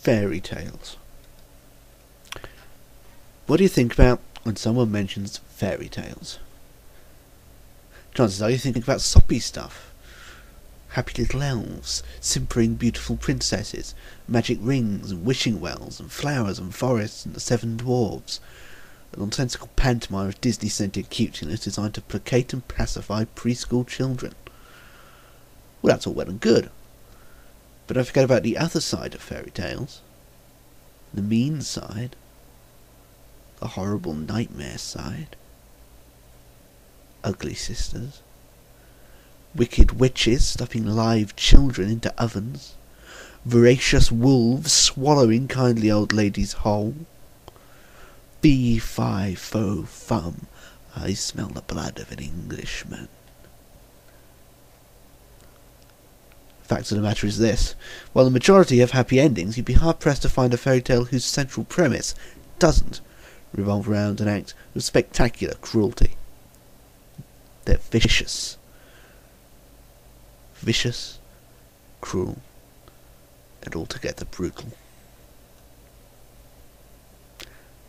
fairy tales. What do you think about when someone mentions fairy tales? Chances are you're thinking about soppy stuff. Happy little elves, simpering beautiful princesses, magic rings and wishing wells and flowers and forests and the 7 dwarves. A nonsensical pantomime of Disney-scented cuteness designed to placate and pacify preschool children. Well, that's all well and good. But don't forget about the other side of fairy tales. The mean side. The horrible nightmare side. Ugly sisters. Wicked witches stuffing live children into ovens. Voracious wolves swallowing kindly old ladies whole. Fee, fi, fo, fum, I smell the blood of an Englishman. The fact of the matter is this: while the majority have happy endings, you'd be hard-pressed to find a fairy tale whose central premise doesn't revolve around an act of spectacular cruelty. They're vicious. Vicious, cruel, and altogether brutal.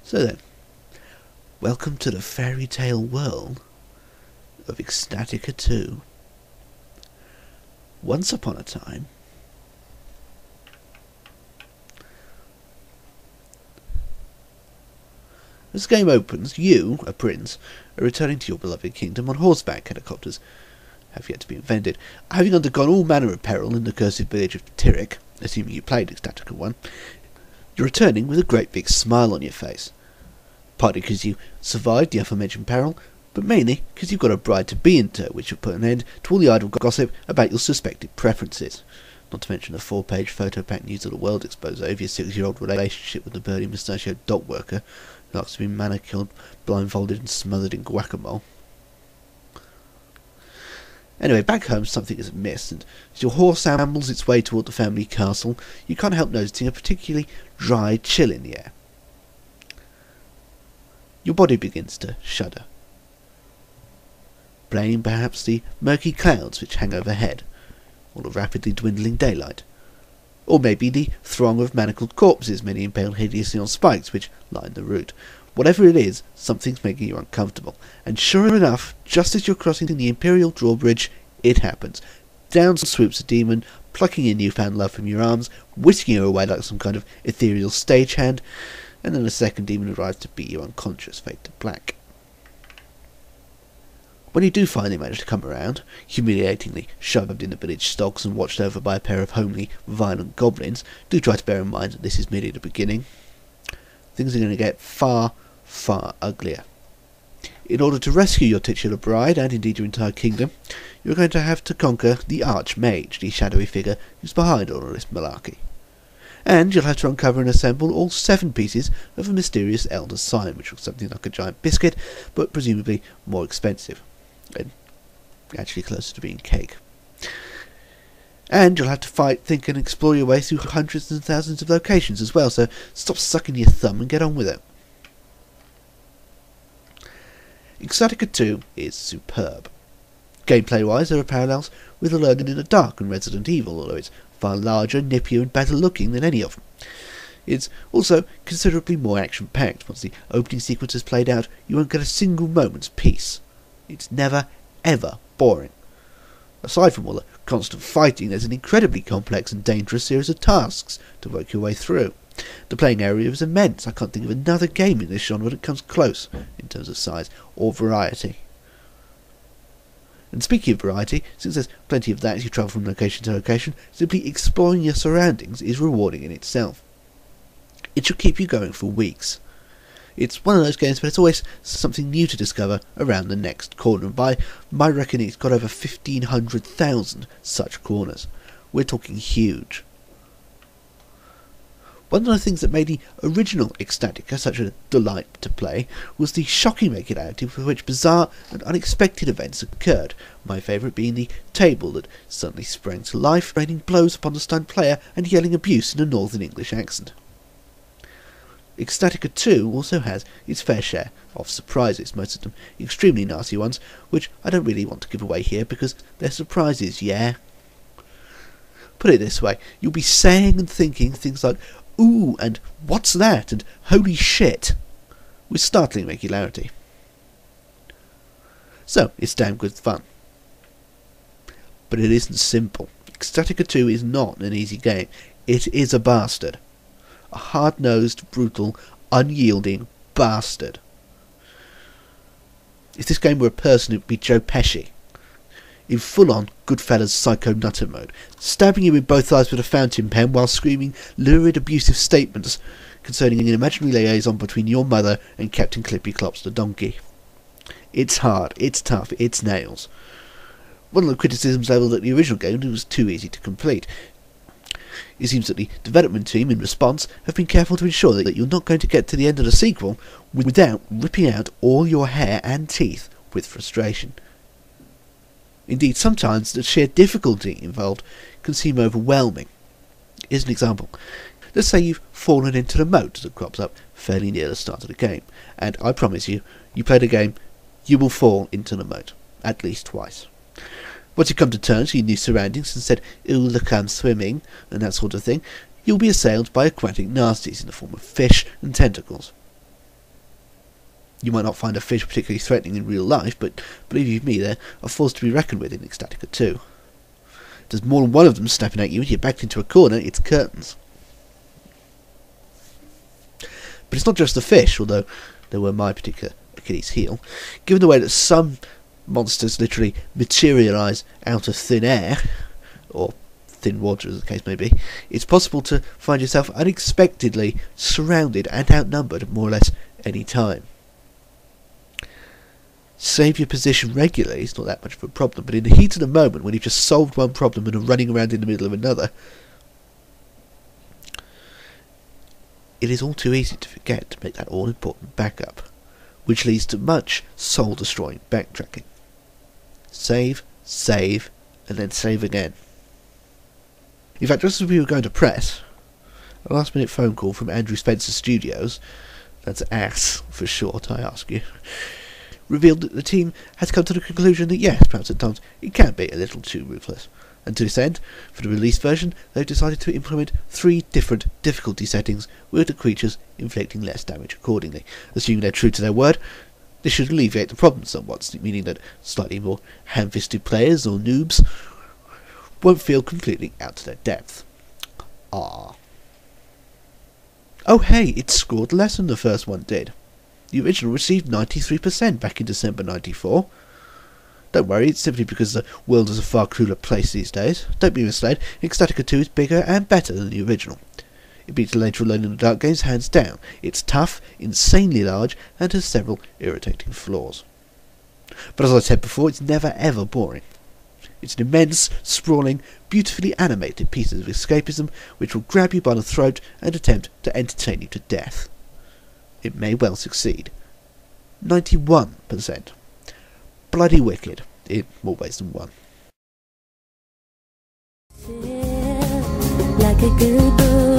So then, welcome to the fairy tale world of Ecstatica II. Once upon a time, as the game opens, you, a prince, are returning to your beloved kingdom on horseback. Helicopters have yet to be invented. Having undergone all manner of peril in the cursed village of Tyrek, assuming you played Ecstatica I, you're returning with a great big smile on your face. Partly because you survived the aforementioned peril, but mainly because you've got a bride-to-be in tow, which will put an end to all the idle gossip about your suspected preferences. Not to mention the 4-page photo-pack News of the World expose of your 6-year-old relationship with the burly mustachioed dock worker who likes to be manicured, blindfolded and smothered in guacamole. Anyway, back home something is amiss, and as your horse ambles its way toward the family castle, you can't help noticing a particularly dry chill in the air. Your body begins to shudder. Blame perhaps the murky clouds which hang overhead, or the rapidly dwindling daylight, or maybe the throng of manacled corpses, many impaled hideously on spikes, which line the route. Whatever it is, something's making you uncomfortable, and sure enough, just as you're crossing the Imperial Drawbridge, it happens. Down swoops a demon, plucking your newfound love from your arms, whisking her away like some kind of ethereal stagehand, and then a second demon arrives to beat you unconscious, fade to black. When you do finally manage to come around, humiliatingly shoved in the village stocks and watched over by a pair of homely, violent goblins, do try to bear in mind that this is merely the beginning. Things are going to get far, far uglier. In order to rescue your titular bride, and indeed your entire kingdom, you're going to have to conquer the Archmage, the shadowy figure who's behind all of this malarkey. And you'll have to uncover and assemble all 7 pieces of a mysterious elder sign, which looks something like a giant biscuit, but presumably more expensive, and actually closer to being cake. And you'll have to fight, think and explore your way through hundreds and thousands of locations as well, so stop sucking your thumb and get on with it. Ecstatica II is superb. Gameplay-wise, there are parallels with Alone in the Dark and Resident Evil, although it's far larger, nippier and better looking than any of them. It's also considerably more action-packed. Once the opening sequence is played out, you won't get a single moment's peace. It's never, ever boring. Aside from all the constant fighting, there's an incredibly complex and dangerous series of tasks to work your way through. The playing area is immense. I can't think of another game in this genre that comes close in terms of size or variety. And speaking of variety, since there's plenty of that as you travel from location to location, simply exploring your surroundings is rewarding in itself. It should keep you going for weeks. It's one of those games where there's always something new to discover around the next corner, and by my reckoning it's got over 1,500,000 such corners. We're talking huge. One of the things that made the original Ecstatica such a delight to play was the shocking regularity with which bizarre and unexpected events occurred, my favourite being the table that suddenly sprang to life, raining blows upon the stunned player and yelling abuse in a Northern English accent. Ecstatica II also has its fair share of surprises, most of them extremely nasty ones, which I don't really want to give away here because they're surprises, yeah? Put it this way, you'll be saying and thinking things like, ooh and what's that and holy shit with startling regularity. So, it's damn good fun. But it isn't simple. Ecstatica II is not an easy game. It is a bastard. A hard-nosed, brutal, unyielding bastard. If this game were a person, it would be Joe Pesci, in full-on Goodfellas psycho nutter mode, stabbing you in both eyes with a fountain pen while screaming lurid abusive statements concerning an imaginary liaison between your mother and Captain Clippy Clops the donkey. It's hard, it's tough, it's nails. One of the criticisms levelled at the original game was too easy to complete. It seems that the development team, in response, have been careful to ensure that you're not going to get to the end of the sequel without ripping out all your hair and teeth with frustration. Indeed, sometimes the sheer difficulty involved can seem overwhelming. Here's an example. Let's say you've fallen into the moat that crops up fairly near the start of the game, and I promise you, you play the game, you will fall into the moat, at least twice. Once you come to terms with your new surroundings and said, ooh, look, I'm swimming, and that sort of thing, you'll be assailed by aquatic nasties in the form of fish and tentacles. You might not find a fish particularly threatening in real life, but believe you me, they're a force to be reckoned with in Ecstatica II. There's more than one of them snapping at you and you're backed into a corner, it's curtains. But it's not just the fish, although they were my particular Achilles heel. Given the way that some monsters literally materialise out of thin air, or thin water as the case may be, it's possible to find yourself unexpectedly surrounded and outnumbered more or less any time. Save your position regularly, it's not that much of a problem, but in the heat of the moment, when you've just solved one problem and are running around in the middle of another, it is all too easy to forget to make that all-important backup, which leads to much soul-destroying backtracking. Save, save, and then save again. In fact, just as we were going to press, a last-minute phone call from Andrew Spencer Studios, that's ASS for short, I ask you, revealed that the team has come to the conclusion that yes, perhaps at times it can be a little too ruthless. And to this end, for the released version, they've decided to implement 3 different difficulty settings, with the creatures inflicting less damage accordingly. Assuming they're true to their word, this should alleviate the problem somewhat, meaning that slightly more ham-fisted players or noobs won't feel completely out to their depth. Ah. Oh hey, it scored less than the first one did. The original received 93% back in December 94. Don't worry, it's simply because the world is a far crueler place these days. Don't be misled, Ecstatica II is bigger and better than the original. It beats Later Alone in the Dark games hands down. It's tough, insanely large, and has several irritating flaws. But as I said before, it's never ever boring. It's an immense, sprawling, beautifully animated piece of escapism which will grab you by the throat and attempt to entertain you to death. It may well succeed. 91%. Bloody wicked, in more ways than one. Like a good book.